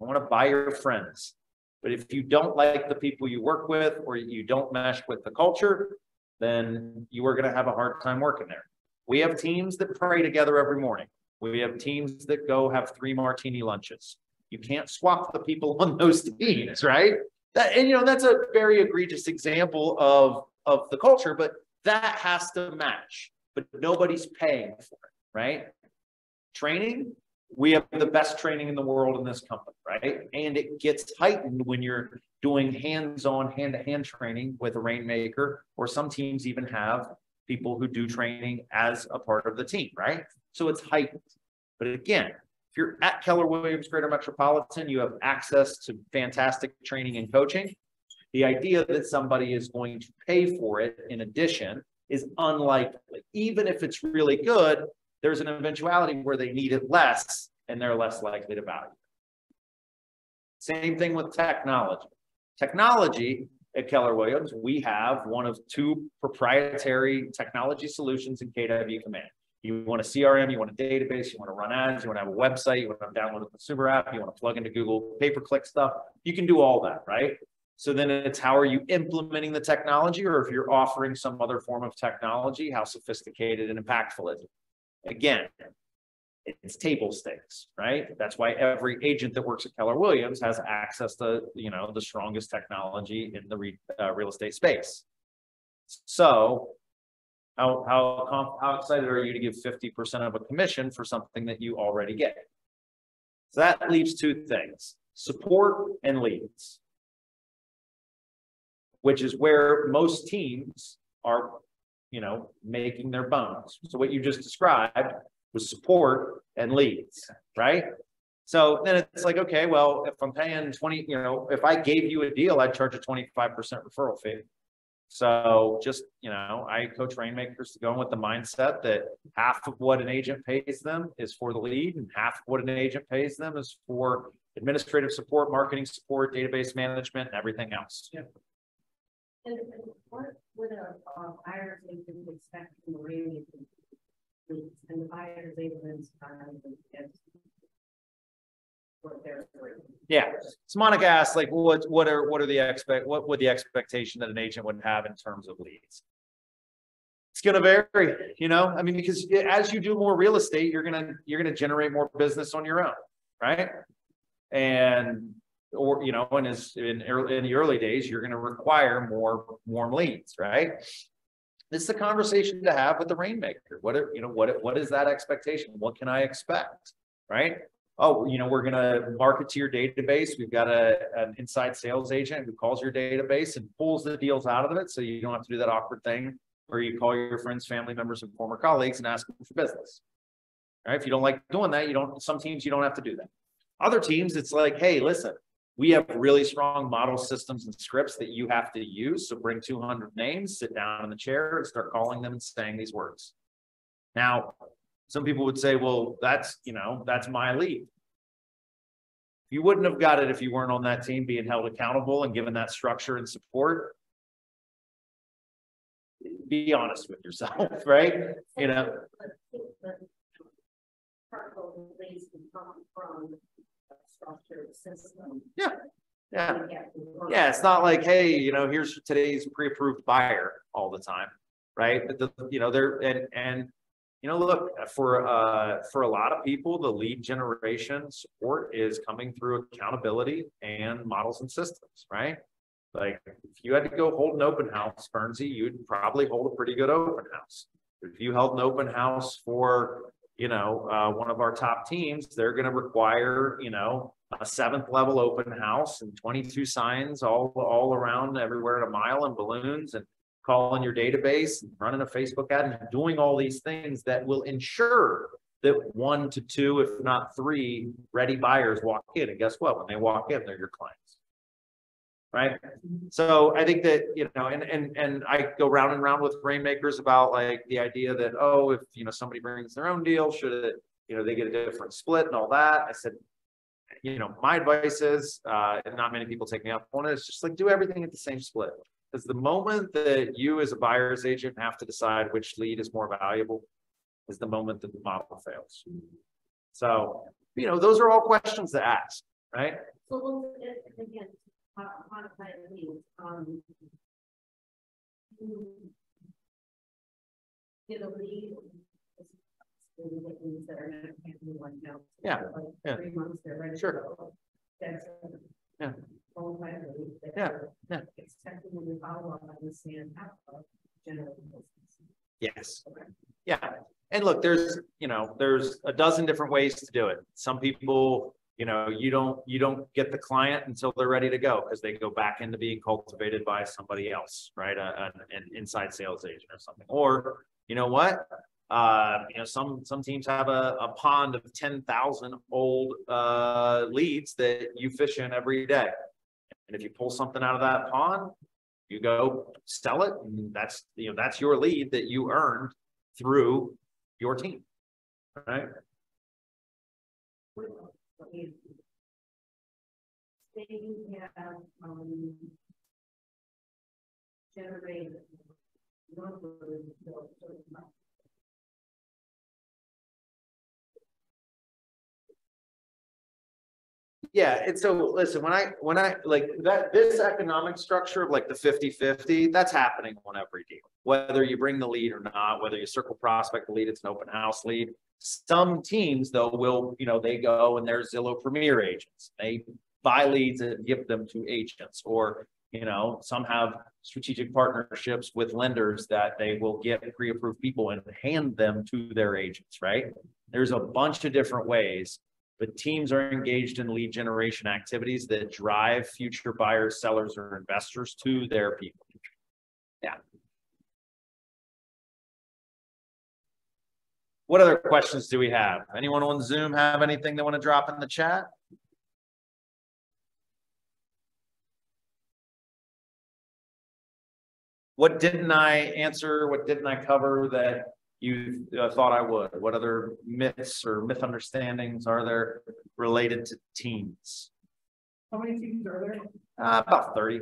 A: I want to buy your friends. But if you don't like the people you work with or you don't mesh with the culture, then you are going to have a hard time working there. We have teams that pray together every morning. We have teams that go have 3 martini lunches. You can't swap the people on those teams, right? That's a very egregious example of the culture, but that has to match. But nobody's paying for it, right? Training, we have the best training in the world in this company, right? And it gets heightened when you're doing hands-on, hand-to-hand training with a rainmaker, or some teams even have people who do training as a part of the team, right? So it's heightened. But again, if you're at Keller Williams Greater Metropolitan, you have access to fantastic training and coaching. The idea that somebody is going to pay for it in addition is unlikely. Even if it's really good, there's an eventuality where they need it less and they're less likely to value it. Same thing with technology. Technology at Keller Williams, we have one of 2 proprietary technology solutions in KW Command. You want a CRM, you want a database, you want to run ads, you want to have a website, you want to download a consumer app, you want to plug into Google pay-per-click stuff. You can do all that, right? So then it's how are you implementing the technology, or if you're offering some other form of technology, how sophisticated and impactful is it? Again, it's table stakes, right? That's why every agent that works at Keller Williams has access to, the strongest technology in the real estate space. So how excited are you to give 50% of a commission for something that you already get? So that leaves 2 things, support and leads, which is where most teams are, you know, making their bones. So what you just described was support and leads, right? So then it's like, okay, well, if I'm paying 20, you know, if I gave you a deal, I'd charge a 25% referral fee. So just, you know, I coach Rainmakers to go in with the mindset that half of what an agent pays them is for the lead, and half of what an agent pays them is for administrative support, marketing support, database management, and everything else.
B: Yeah.
C: And what would a buyer's agent expect from the Rainmakers? And the buyer's agents what they're doing.
A: Yeah. So Monica asked, like, what would the expectation that an agent would have in terms of leads? It's going to vary, you know, I mean, because as you do more real estate, you're going to generate more business on your own, right? And, or, you know, and as in the early days, you're going to require more warm leads, right? This is the conversation to have with the Rainmaker. What is that expectation? What can I expect, right? Oh, you know, we're going to market to your database. We've got an inside sales agent who calls your database and pulls the deals out of it. So you don't have to do that awkward thing where you call your friends, family members, and former colleagues and ask them for business. All right. If you don't like doing that, some teams, you don't have to do that. Other teams, it's like, hey, listen, we have really strong model systems and scripts that you have to use. So bring 200 names, sit down in the chair and start calling them and saying these words. Now, some people would say, well, that's my lead. You wouldn't have got it if you weren't on that team being held accountable and given that structure and support. Be honest with yourself, right? You know. Yeah. Yeah. Yeah. It's not like, hey, you know, here's today's pre-approved buyer all the time, right? But you know, look, for a lot of people, the lead generation support is coming through accountability and models and systems, right? Like if you had to go hold an open house, Bernsey, you'd probably hold a pretty good open house. If you held an open house for, you know, one of our top teams, they're going to require, you know, a 7th level open house and 22 signs all around everywhere at a mile and balloons and calling your database and running a Facebook ad and doing all these things that will ensure that 1 to 2, if not 3 ready buyers walk in. And guess what? When they walk in, they're your clients. Right. So I think that, you know, and I go round and round with Rainmakers about like the idea that, oh, if, you know, somebody brings their own deal, should it, you know, they get a different split and all that. I said, you know, my advice is, and not many people take me up on it, it's just like do everything at the same split. Because the moment that you as a buyer's agent have to decide which lead is more valuable is the moment that the model fails. So, you know, those are all questions to ask, right?
C: So again, modify the leads. You get a lead.
A: Yeah.
C: Like 3 months, they're ready.
A: Sure.
C: To go. That's
A: yeah.
C: Yeah.
A: Yeah.
C: Expecting when you follow up, understand how generate business.
A: Yes. Okay. Yeah. And look, there's a dozen different ways to do it. Some people, you know, you don't get the client until they're ready to go because they go back into being cultivated by somebody else, right? An inside sales agent or something. Or, you know what? You know, some teams have a pond of 10,000 old leads that you fish in every day. And if you pull something out of that pond, you go sell it, and that's your lead that you earned through your team, right?
C: Say you have generated numbers.
A: Yeah. And so listen, when I like that, this economic structure of like the 50-50, that's happening on every deal, whether you bring the lead or not, whether you circle prospect the lead, it's an open house lead. Some teams though will, you know, they go and they're Zillow Premier agents. They buy leads and give them to agents, or, you know, some have strategic partnerships with lenders that they will get pre-approved people and hand them to their agents, right? There's a bunch of different ways. But teams are engaged in lead generation activities that drive future buyers, sellers, or investors to their people. Yeah. What other questions do we have? Anyone on Zoom have anything they want to drop in the chat? What didn't I answer? What didn't I cover that you thought I would? What other myths or misunderstandings are there related to teams?
B: How many teams are there?
A: About 30,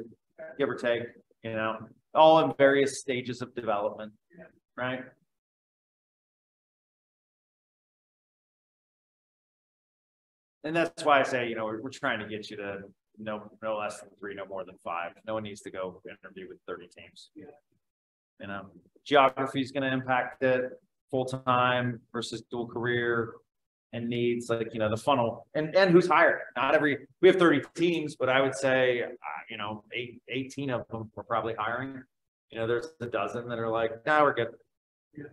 A: give or take, you know, all in various stages of development, right? And that's why I say, you know, we're trying to get you to no less than 3, no more than 5. No one needs to go interview with 30 teams.
B: Yeah.
A: You know, geography is going to impact it, full-time versus dual career and needs, like, you know, the funnel and who's hired. Not every, we have 30 teams, but I would say, you know, 18 of them are probably hiring. You know, there's a dozen that are like, nah, we're good.
B: Yeah.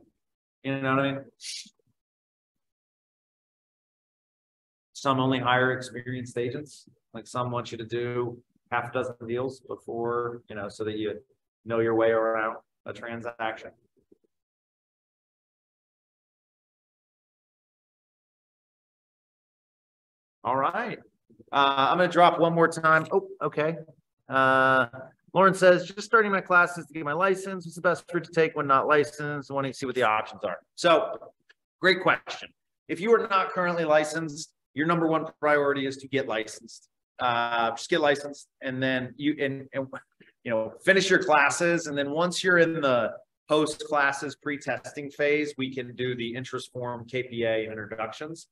A: You know what I mean? Some only hire experienced agents. Like some want you to do half a dozen deals before, you know, so that you know your way around a transaction. All right. I'm going to drop one more time. Oh, okay. Lauren says, just starting my classes to get my license. What's the best route to take when not licensed? I want to see what the options are. So great question. If you are not currently licensed, your number one priority is to get licensed. Just get licensed, and then you know, finish your classes. And then once you're in the post classes pre-testing phase, we can do the interest form, KPA, and introductions.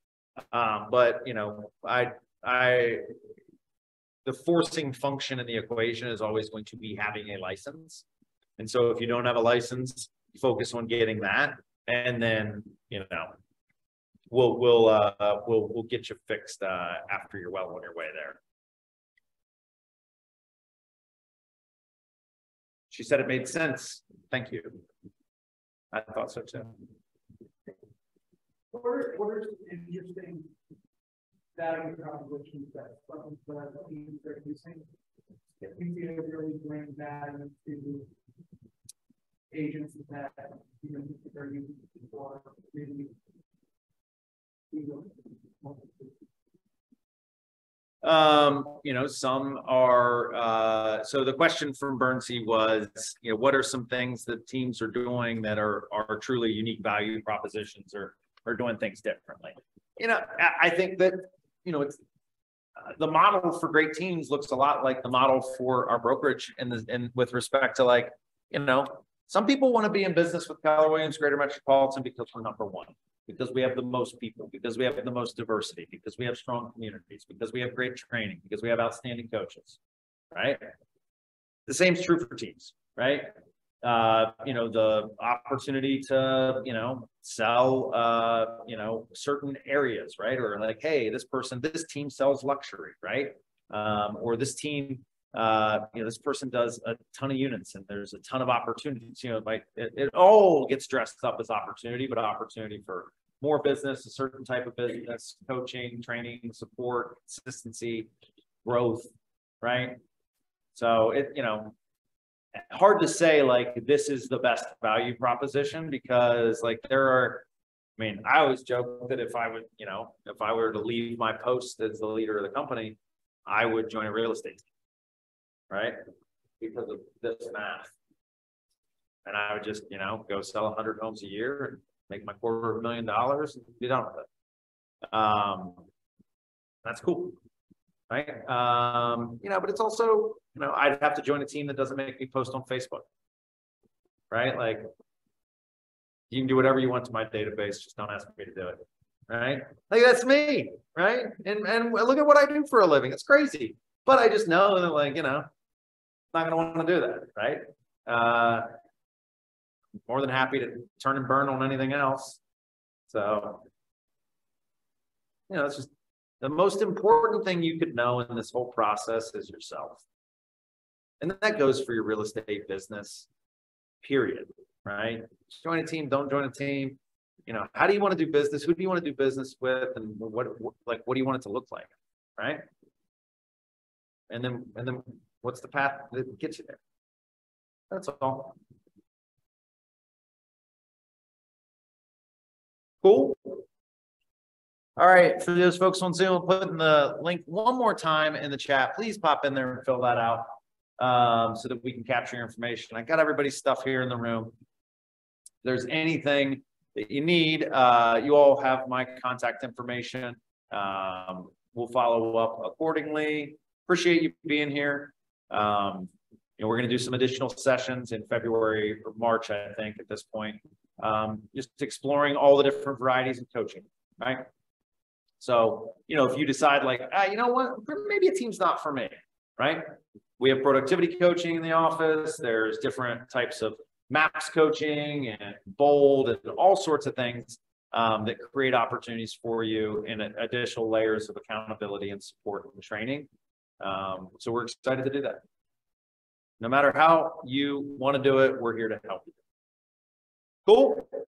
A: But you know, the forcing function in the equation is always going to be having a license. And so if you don't have a license, focus on getting that, and then, you know, we'll get you fixed after you're well on your way there. She said it made sense. Thank you. I thought so too.
B: What are some interesting value propositions that some teams are using? If we see a really bring value to agents that, you know, are using for really,
A: you know, some are, so the question from Bernsey was, you know, what are some things that teams are doing that are truly unique value propositions or doing things differently? You know, I think that, you know, it's the model for great teams looks a lot like the model for our brokerage and with respect to, like, you know, some people want to be in business with Keller Williams Greater Metropolitan because we're number one, because we have the most people, because we have the most diversity, because we have strong communities, because we have great training, because we have outstanding coaches, right? The same is true for teams, right? You know, the opportunity to, you know, sell, you know, certain areas, right? Or like, hey, this team sells luxury, right? Or this team, you know, this person does a ton of units and there's a ton of opportunities, you know, like it all gets dressed up as opportunity, but opportunity for more business, a certain type of business, coaching, training, support, consistency, growth, right? So it, you know, hard to say like this is the best value proposition, because like there are, I mean, I always joke that if I would, you know, if I were to leave my post as the leader of the company, I would join a real estate team, right? Because of this math. And I would just, you know, go sell 100 homes a year and make my $250,000 and be done with it. That's cool, right? You know, but it's also, you know, I'd have to join a team that doesn't make me post on Facebook, right? Like, you can do whatever you want to my database, just don't ask me to do it, right? Like, that's me, right? And look at what I do for a living. It's crazy, but I just know that, like, you know, I'm not going to want to do that, right? More than happy to turn and burn on anything else. So, you know, it's just the most important thing you could know in this whole process is yourself. And that goes for your real estate business, period, right? Join a team, don't join a team. You know, how do you want to do business? Who do you want to do business with? And what do you want it to look like, right? And then what's the path that gets you there? That's all. Cool. All right, for those folks on Zoom, putting the link one more time in the chat. Please pop in there and fill that out so that we can capture your information. I got everybody's stuff here in the room. If there's anything that you need, you all have my contact information. We'll follow up accordingly. Appreciate you being here. We're going to do some additional sessions in February or March, I think, at this point. Just exploring all the different varieties of coaching, right? So, if you decide like, you know what, maybe a team's not for me, right? We have productivity coaching in the office. There's different types of MAPS coaching and BOLD and all sorts of things that create opportunities for you in additional layers of accountability and support and training. So we're excited to do that. No matter how you want to do it, we're here to help you. Cool.